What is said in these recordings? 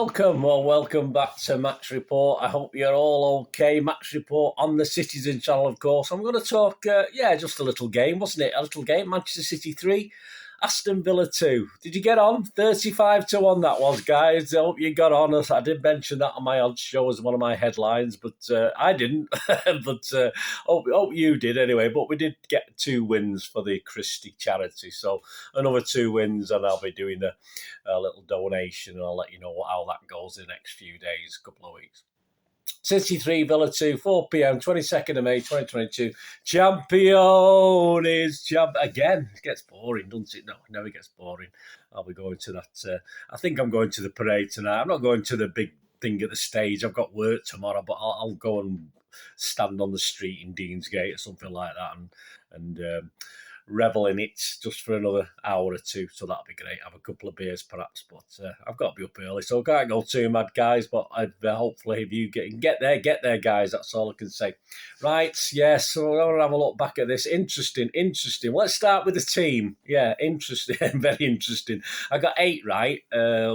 welcome back to Match Report. I hope you're all okay. Match Report on the Citizen channel, of course. I'm going to talk, just a little game, wasn't it? A little game, Manchester City 3, Aston Villa 2. Did you get on? 35-1 that was, guys. I hope you got on. I did mention that on my odds show as one of my headlines, but I didn't. but hope you did anyway. But we did get 2 wins for the Christie charity. So another 2 wins, and I'll be doing a little donation, and I'll let you know how that goes in the next few days, couple of weeks. City 3, Villa 2, 4 p.m, 22nd of May, 2022. Champion is champ again. It gets boring, doesn't it? No, it never gets boring. I'll be going to that. I think I'm going to the parade tonight. I'm not going to the big thing at the stage. I've got work tomorrow, but I'll go and stand on the street in Deansgate or something like that and revel in it just for another hour or two. So that'll be great. Have a couple of beers perhaps, but I've got to be up early, so I can't go too mad, guys. But hopefully if you get there, guys. That's all I can say. Right, yes. So I'm going to have a look back at this. Interesting. Let's start with the team. Yeah, interesting. Very interesting. I got 8 right,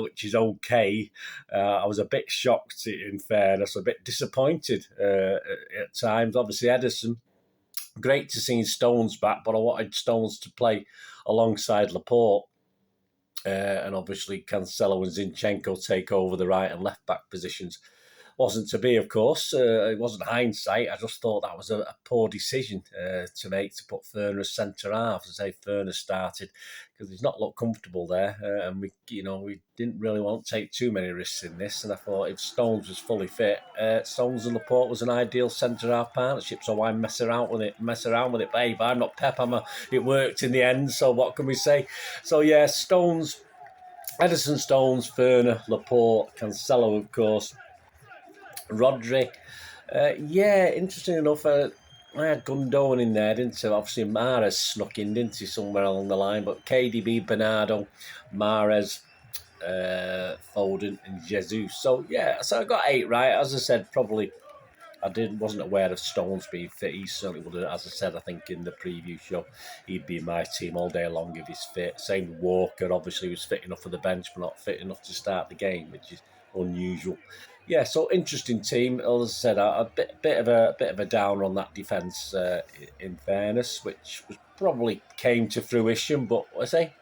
which is okay. I was a bit shocked, in fairness, a bit disappointed at times. Obviously, Ederson. Great to see Stones back, but I wanted Stones to play alongside Laporte. And obviously Cancelo and Zinchenko take over the right and left back positions. Wasn't to be, of course. It wasn't hindsight. I just thought that was a poor decision to make, to put Ferner as centre half. As I say, Ferner started because he's not looked comfortable there, and we didn't really want to take too many risks in this. And I thought if Stones was fully fit, Stones and Laporte was an ideal centre half partnership. So why mess around with it? But hey, I'm not Pep. It worked in the end. So what can we say? So yeah, Stones, Ederson, Stones, Ferner, Laporte, Cancelo, of course. Rodri, interesting enough, I had Gundogan in there, didn't I? Obviously, Mahrez snuck in, didn't he, somewhere along the line, but KDB, Bernardo, Mahrez, Foden and Jesus. So I got 8 right. As I said, probably wasn't aware of Stones being fit. He certainly would have, as I said, I think in the preview show, he'd be in my team all day long if he's fit. Same with Walker, obviously he was fit enough for the bench, but not fit enough to start the game, which is unusual. Yeah, so interesting team. As I said, a bit of a downer on that defence, in fairness, which probably came to fruition. But I say,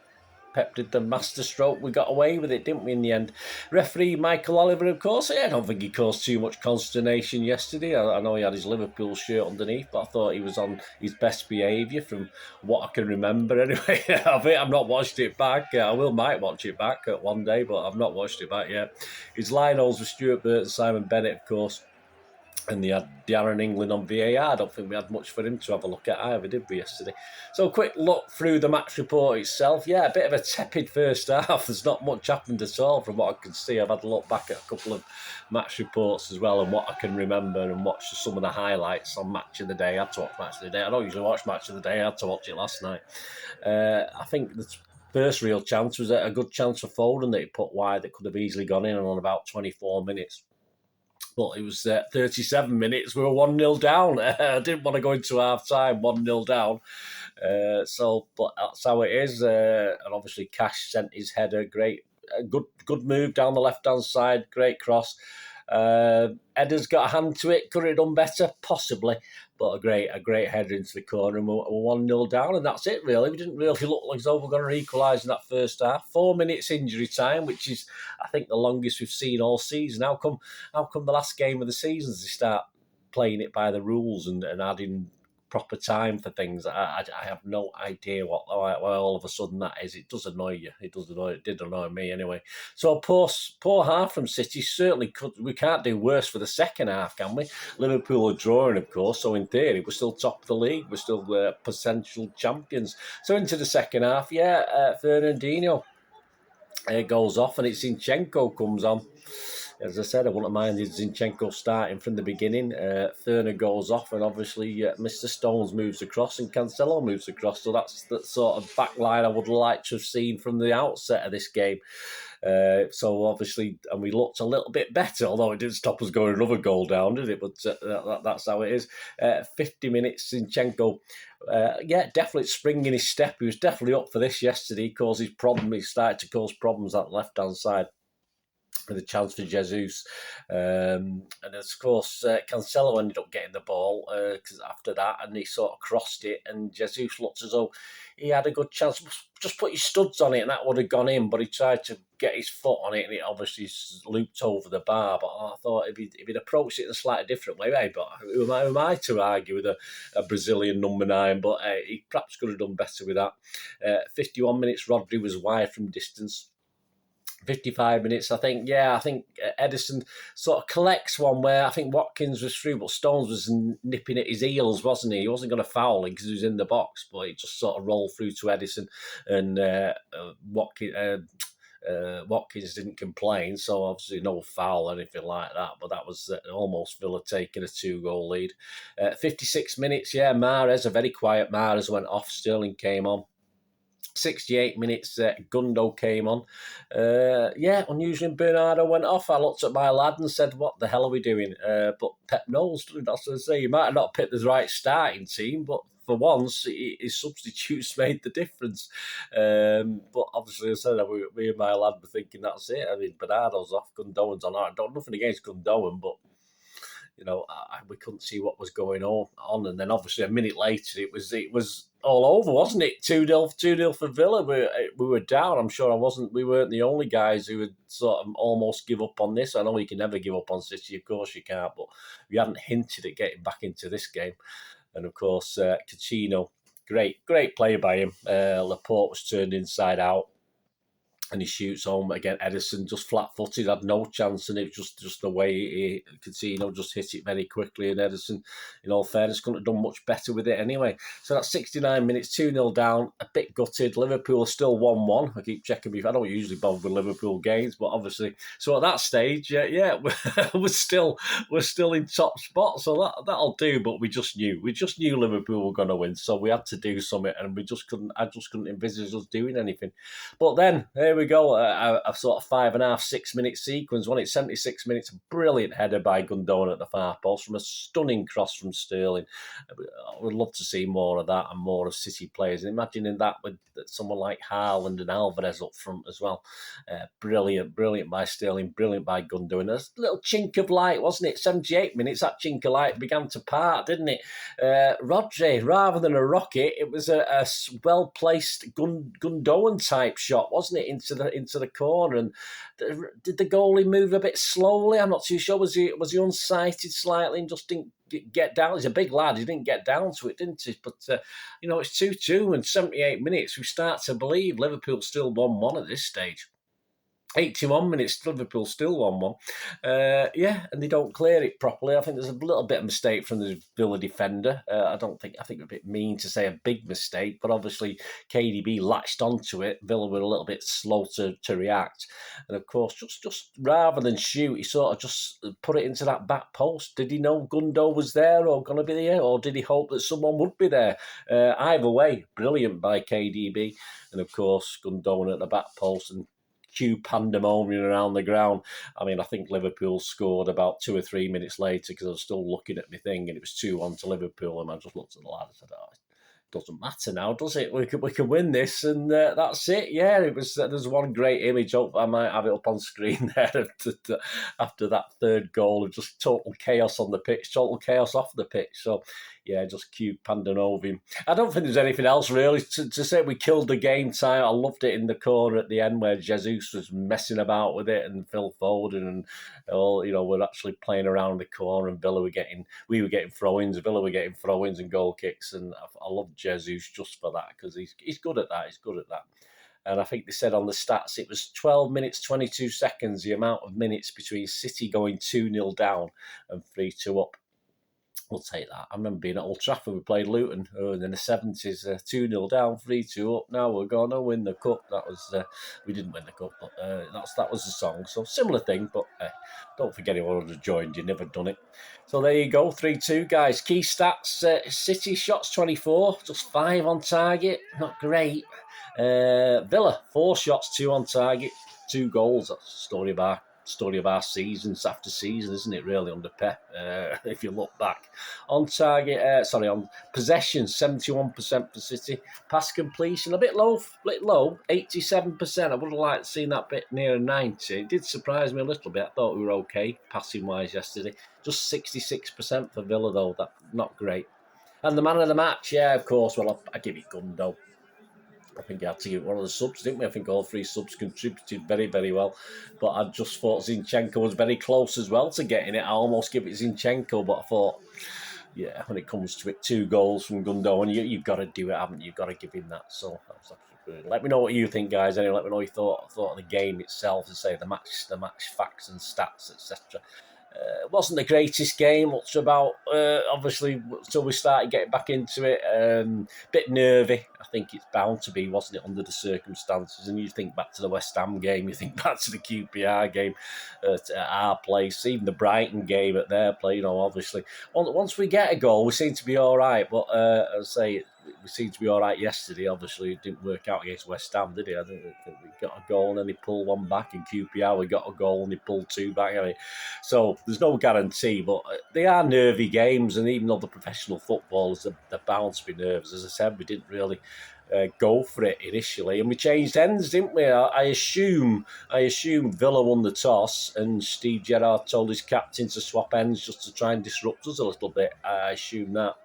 Pep did the masterstroke. We got away with it, didn't we, in the end? Referee Michael Oliver, of course. I don't think he caused too much consternation yesterday. I know he had his Liverpool shirt underneath, but I thought he was on his best behaviour from what I can remember anyway. I've not watched it back. Might watch it back one day, but I've not watched it back yet. His line-outs were Stuart Burt, Simon Bennett, of course. And they had Darren England on VAR. I don't think we had much for him to have a look at either, did we, yesterday? So a quick look through the match report itself. Yeah, a bit of a tepid first half. There's not much happened at all from what I can see. I've had a look back at a couple of match reports as well and what I can remember and watch some of the highlights on Match of the Day. I had to watch Match of the Day. I don't usually watch Match of the Day. I had to watch it last night. I think the first real chance was a good chance for Foden that he put wide that could have easily gone in on about 24 minutes. But it was 37 minutes. We were 1-0 down. I didn't want to go into half-time 1-0 down. But that's how it is. And obviously, Cash sent his header. Good move down the left-hand side. Great cross. Eder's got a hand to it. Could have done better? Possibly. But a great header into the corner, and we're 1-0 down, and that's it, really. We didn't really look like though we're going to equalise in that first half. 4 minutes injury time, which is, I think, the longest we've seen all season. How come the last game of the season they start playing it by the rules and adding proper time for things? I have no idea why all of a sudden that is. It does annoy you. It did annoy me anyway. So poor half from City. Certainly we can't do worse for the second half, can we? Liverpool are drawing, of course, so in theory we're still top of the league. We're still potential champions. So into the second half, Fernandinho goes off and it's Zinchenko comes on. As I said, I wouldn't mind Zinchenko starting from the beginning. Ferner goes off, and obviously Mr. Stones moves across and Cancelo moves across. So that's the sort of back line I would like to have seen from the outset of this game. So obviously, and we looked a little bit better, although it didn't stop us going another goal down, did it? But that's how it is. 50 minutes, Zinchenko, definitely springing his step. He was definitely up for this yesterday. He started to cause problems at the left-hand side. with a chance for Jesus. And of course, Cancelo ended up getting the ball because after that, and he sort of crossed it, and Jesus looked as though he had a good chance. Just put his studs on it, and that would have gone in, but he tried to get his foot on it, and it obviously looped over the bar. But I thought if he'd approached it in a slightly different way, but who am I to argue with a Brazilian number 9? But he perhaps could have done better with that. 51 minutes, Rodri was wide from distance. 55 minutes, I think Ederson sort of collects one where I think Watkins was through, but Stones was nipping at his heels, wasn't he? He wasn't going to foul him because he was in the box, but it just sort of rolled through to Ederson, and Watkins didn't complain, so obviously no foul or anything like that, but that was almost Villa taking a 2-goal lead. 56 minutes, Mahrez, a very quiet Mahrez went off, Sterling came on. 68 minutes, Gundo came on. Unusually Bernardo went off. I looked at my lad and said, what the hell are we doing? But Pep knows, that's what I say. He might have not picked the right starting team, but for once, his substitutes made the difference. But obviously, I said, me and my lad were thinking, that's it. I mean, Bernardo's off, Gundogan's on. I don't nothing against Gundogan, but we couldn't see what was going on. And then obviously a minute later, it was all over, wasn't it? 2-0 for Villa. We were down. I'm sure we weren't the only guys who would sort of almost give up on this. I know you can never give up on City, of course you can't, but we hadn't hinted at getting back into this game. And of course, Coutinho, great play by him. Laporte was turned inside out, and he shoots home again. Ederson just flat-footed, had no chance, and it was just the way Coutinho just hit it very quickly. And Ederson, in all fairness, couldn't have done much better with it anyway. So that's 69 minutes, 2-0 down, a bit gutted. Liverpool are still 1-1. I keep checking. I don't usually bother with Liverpool games, but obviously, so at that stage, we're still in top spot. So that'll do. But we just knew Liverpool were going to win, so we had to do something, and I just couldn't envisage us doing anything. But then we go, a sort of 5.5, 6 minute sequence. When it's 76 minutes, a brilliant header by Gundogan at the far post from a stunning cross from Sterling. I would love to see more of that and more of City players. And imagining that with someone like Haaland and Alvarez up front as well. Brilliant by Sterling, brilliant by Gundogan. A little chink of light, wasn't it? 78 minutes, that chink of light began to part, didn't it? Rodri, rather than a rocket, it was a well-placed Gundogan type shot, wasn't it? Into the corner, and did the goalie move a bit slowly? I'm not too sure. Was he unsighted slightly and just didn't get down? He's a big lad. He didn't get down to it, didn't he? But it's 2-2 and 78 minutes. We start to believe Liverpool's still 1-1 at this stage. 81 minutes, Liverpool still 1-1. And they don't clear it properly. I think there's a little bit of mistake from the Villa defender. I think a bit mean to say a big mistake, but obviously KDB latched onto it. Villa were a little bit slow to react. And of course, just rather than shoot, he sort of just put it into that back post. Did he know Gundo was there or going to be there, or did he hope that someone would be there? Either way, brilliant by KDB. And of course, Gundogan at the back post, and cue pandemonium around the ground. I mean, I think Liverpool scored about 2 or 3 minutes later because I was still looking at my thing, and it was 2-1 to Liverpool, and I just looked at the lad and said, it doesn't matter now, does it? We can win this, and that's it. Yeah, it was. There's one great image. I might have it up on screen there after that third goal of just total chaos on the pitch, total chaos off the pitch. So, yeah, just cue pandemonium. I don't think there's anything else really to say. We killed the game time. I loved it in the corner at the end where Jesus was messing about with it, and Phil Foden, and we're actually playing around the corner, and we were getting throw-ins, Villa were getting throw-ins and goal kicks, and I love Jesus just for that, because he's good at that. He's good at that. And I think they said on the stats it was 12 minutes, 22 seconds, the amount of minutes between City going 2-0 down and 3-2 up. We'll take that. I remember being at Old Trafford. We played Luton in the 70s, 2-0 down, 3-2 up. Now we're going to win the cup. That was we didn't win the cup, but that was the song. So similar thing, but don't forget anyone would have joined. You never done it. So there you go, 3-2, guys. Key stats: City shots 24, just 5 on target. Not great. Villa 4 shots, 2 on target, 2 goals. That's the story of our story of our seasons after season, isn't it, really, under Pep, if you look back. On target, on possession, 71% for City. Pass completion, a bit low, 87%. I would have liked to seen that bit nearer 90. It did surprise me a little bit. I thought we were okay passing-wise yesterday. Just 66% for Villa, though. That not great. And the man of the match, yeah, of course. Well, I give it Gundo. I think I had to give one of the subs, didn't we? I think all three subs contributed very, very well. But I just thought Zinchenko was very close as well to getting it. I almost give it Zinchenko, but I thought, yeah, when it comes to it, 2 goals from Gundo, and you've got to do it, haven't you? You've got to give him that. So that was absolutely brilliant. Let me know what you think, guys. Anyway, let me know what you thought of the game itself, and say the match facts and stats, etc. It wasn't the greatest game, much about, obviously, until we started getting back into it. Bit nervy, I think it's bound to be, wasn't it, under the circumstances? And you think back to the West Ham game, you think back to the QPR game at our place, even the Brighton game at their place, obviously. Once we get a goal, we seem to be all right. But as I say, we seemed to be all right yesterday. Obviously, it didn't work out against West Ham, did it? I think we got a goal and then they pulled one back. In QPR, we got a goal and they pulled 2 back. So there's no guarantee, but they are nervy games. And even though the professional footballers, they're bound to be nervous. As I said, we didn't really go for it initially, and we changed ends, didn't we? I assume Villa won the toss, and Steve Gerrard told his captain to swap ends just to try and disrupt us a little bit. I assume that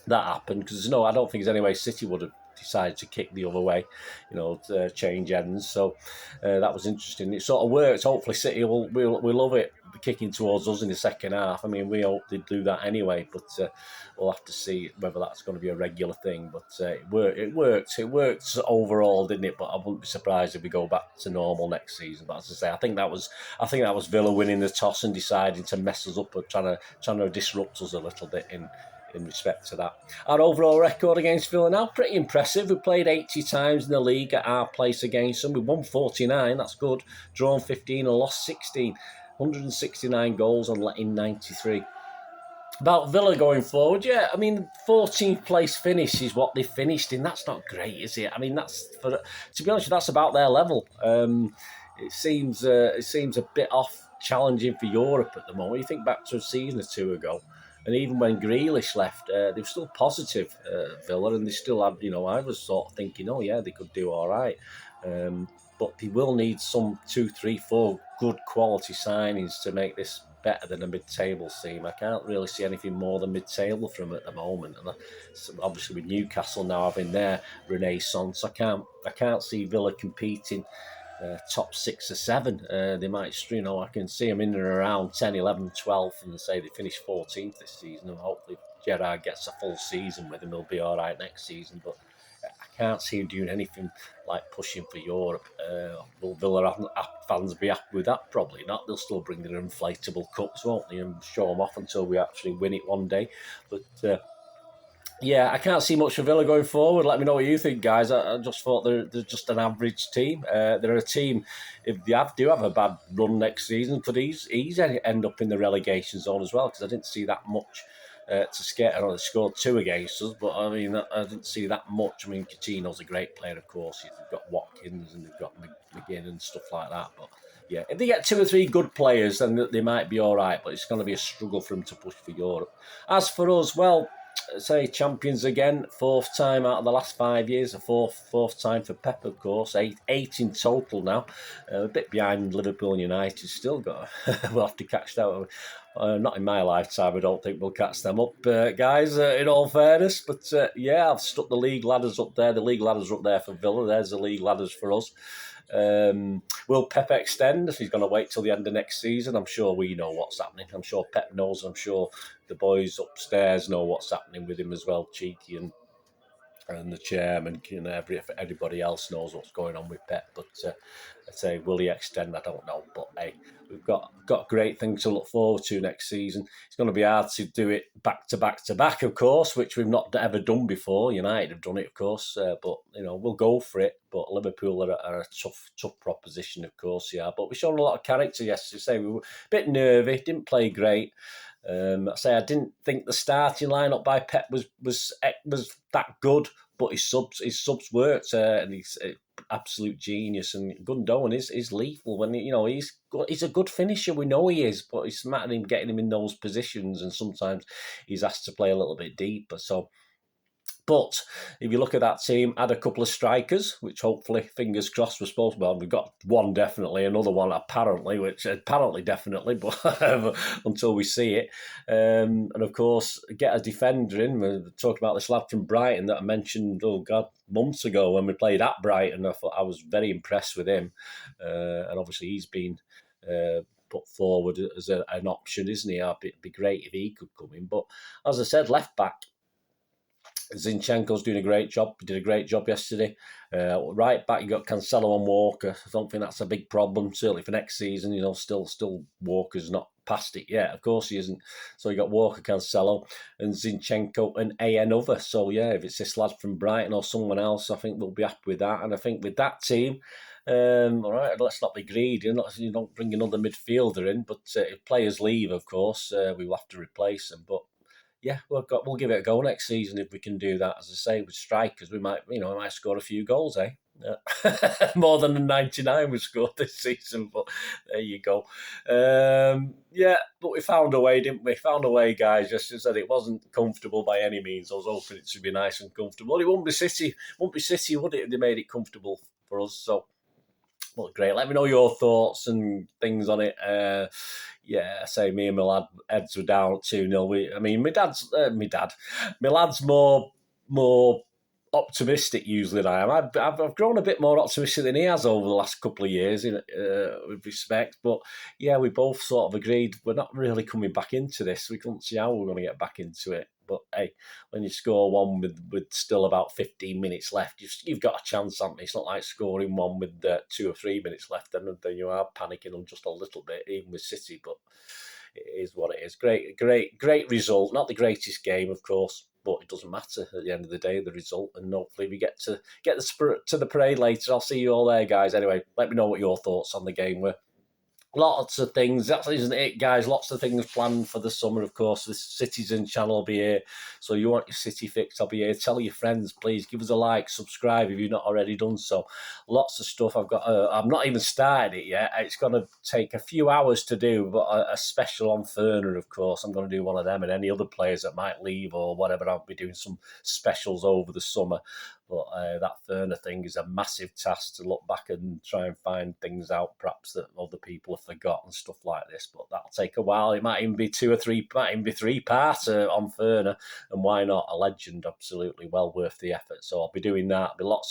happened because I don't think there's any way City would have decided to kick the other way, to change ends. So that was interesting. It sort of worked. Hopefully City will love it, kicking towards us in the second half. I mean, we hope they'd do that anyway, but we'll have to see whether that's going to be a regular thing. But it worked overall, didn't it? But I wouldn't be surprised if we go back to normal next season. But as I say, I think that was Villa winning the toss and deciding to mess us up, or trying to disrupt us a little bit in respect to that. Our overall record against Villa now, pretty impressive. We played 80 times in the league at our place against them. We won 49, that's good. Drawn 15 and lost 16. 169 goals and let in 93. About Villa going forward, 14th place finish is what they finished in. That's not great, is it? I mean, to be honest, that's about their level. It seems a bit off challenging for Europe at the moment. You think back to a season or 2 ago, and even when Grealish left, they were still positive, Villa, and they still had, I was sort of thinking, they could do all right. But they will need some 2, 3, 4 good quality signings to make this better than a mid-table team. I can't really see anything more than mid-table from them at the moment. And obviously with Newcastle now having their renaissance, I can't see Villa competing top 6 or 7. They might, I can see them in and around 10, 11, 12, and say they finish 14th this season. And hopefully Gerrard gets a full season with them. He'll be all right next season. But I can't see him doing anything like pushing for Europe. Will Villa fans be happy with that? Probably not. They'll still bring their inflatable cups, won't they, and show them off until we actually win it one day. But I can't see much for Villa going forward. Let me know what you think, guys. I just thought they're just an average team. They're a team, if they do have a bad run next season, could easily end up in the relegation zone as well, because I didn't see that much to scare. I know they scored 2 against us, but I mean, I didn't see that much. I mean, Coutinho's a great player, of course. They've got Watkins and they've got McGinn and stuff like that. But yeah, if they get 2 or 3 good players, then they might be all right. But it's going to be a struggle for them to push for Europe. As for us, well, say champions again, 4th time out of the last 5 years, a fourth time for Pep, of course, eight in total now, a bit behind Liverpool and United. Still got, we'll have to catch that. Not in my lifetime, I don't think we'll catch them up, guys, in all fairness. But I've stuck the league ladders up there. The league ladders are up there for Villa. There's the league ladders for us. Will Pep extend? If he's going to wait till the end of next season, I'm sure we know what's happening. I'm sure Pep knows. I'm sure the boys upstairs know what's happening with him as well. Cheeky and the chairman, everybody else knows what's going on with Pep. But I'd say, will he extend? I don't know. But hey, we've got great things to look forward to next season. It's going to be hard to do it back to back to back, of course, which we've not ever done before. United have done it, of course, but we'll go for it. But Liverpool are a tough proposition, of course, yeah. But we showed a lot of character yesterday. Say we were a bit nervy, didn't play great. I didn't think the starting lineup by Pep was that good, but his subs worked, and absolute genius, and Gundogan is lethal when he's a good finisher. We know he is, but it's a matter of him getting him in those positions, and sometimes he's asked to play a little bit deeper. So. But if you look at that team, add a couple of strikers, which hopefully, fingers crossed, we're supposed to. Well, we've got one definitely, another one apparently, which apparently definitely, but until we see it. And of course, get a defender in. We're talking about this lad from Brighton that I mentioned, months ago when we played at Brighton. I thought I was very impressed with him. And obviously, he's been put forward as an option, isn't he? It'd be great if he could come in. But as I said, left back. Zinchenko's doing a great job. He did a great job yesterday. Right back, you got Cancelo and Walker. I don't think that's a big problem, certainly for next season. Still Walker's not past it yet. Of course he isn't. So you got Walker, Cancelo, and Zinchenko and another. So yeah, if it's this lad from Brighton or someone else, I think we'll be happy with that. And I think with that team, all right, let's not be greedy. You don't bring another midfielder in, but if players leave, of course, we will have to replace them. But yeah, we'll give it a go next season if we can do that. As I say, with strikers, we might score a few goals, eh? More than the 99 we scored this season, but there you go. But we found a way, didn't we? Found a way, guys. Just as I said, it wasn't comfortable by any means. I was hoping it should be nice and comfortable. It wouldn't be City, would it, if they made it comfortable for us? So, well, great. Let me know your thoughts and things on it. I say me and my lad heads were down at 2-0. My lad's more optimistic usually than I am. I've grown a bit more optimistic than he has over the last couple of years with respect. But yeah, we both sort of agreed we're not really coming back into this. We couldn't see how we're going to get back into it. But hey, when you score one with still about 15 minutes left, you've got a chance, haven't you? It's not like scoring one with 2 or 3 minutes left, and then you are panicking on just a little bit, even with City. But it is what it is. Great result. Not the greatest game, of course, but it doesn't matter at the end of the day, the result. And hopefully we get the spirit to the parade later. I'll see you all there, guys. Anyway, let me know what your thoughts on the game were. Lots of things. That isn't it, guys. Lots of things planned for the summer, of course. The Citizen channel will be here. So you want your City fix, I'll be here. Tell your friends, please. Give us a like, subscribe if you've not already done so. Lots of stuff. I've not even started it yet. It's going to take a few hours to do, but a special on Ferner, of course. I'm going to do one of them, and any other players that might leave or whatever. I'll be doing some specials over the summer. But that Ferner thing is a massive task to look back and try and find things out, perhaps that other people have forgotten, stuff like this. But that'll take a while. It might even be 2 or 3, might even be 3 parts on Ferner. And why not? A legend, absolutely well worth the effort. So I'll be doing that. There'll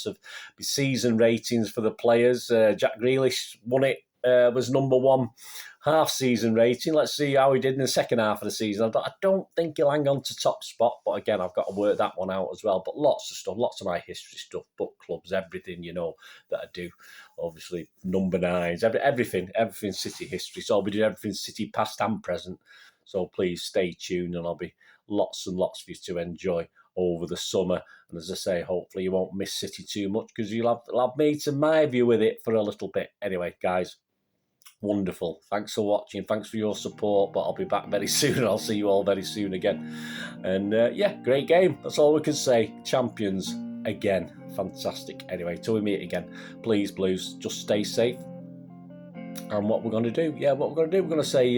be season ratings for the players. Jack Grealish won it. Was number 1 half-season rating. Let's see how he did in the second half of the season. I don't think he'll hang on to top spot, but again, I've got to work that one out as well. But lots of stuff, lots of my history stuff, book clubs, everything, that I do. Obviously, number 9s, everything City history. So I'll be doing everything City past and present. So please stay tuned, and I'll be lots and lots for you to enjoy over the summer. And as I say, hopefully you won't miss City too much, because you'll have me to my view with it for a little bit. Anyway, guys, wonderful. Thanks for watching. Thanks for your support. But I'll be back very soon, and I'll see you all very soon again. And great game. That's all we can say. Champions again. Fantastic. Anyway, till we meet again, please, Blues, just stay safe. And what we're going to do? We're going to say,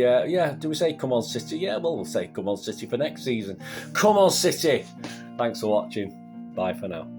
do we say come on City? Yeah, well, we'll say come on City for next season. Come on City. Thanks for watching. Bye for now.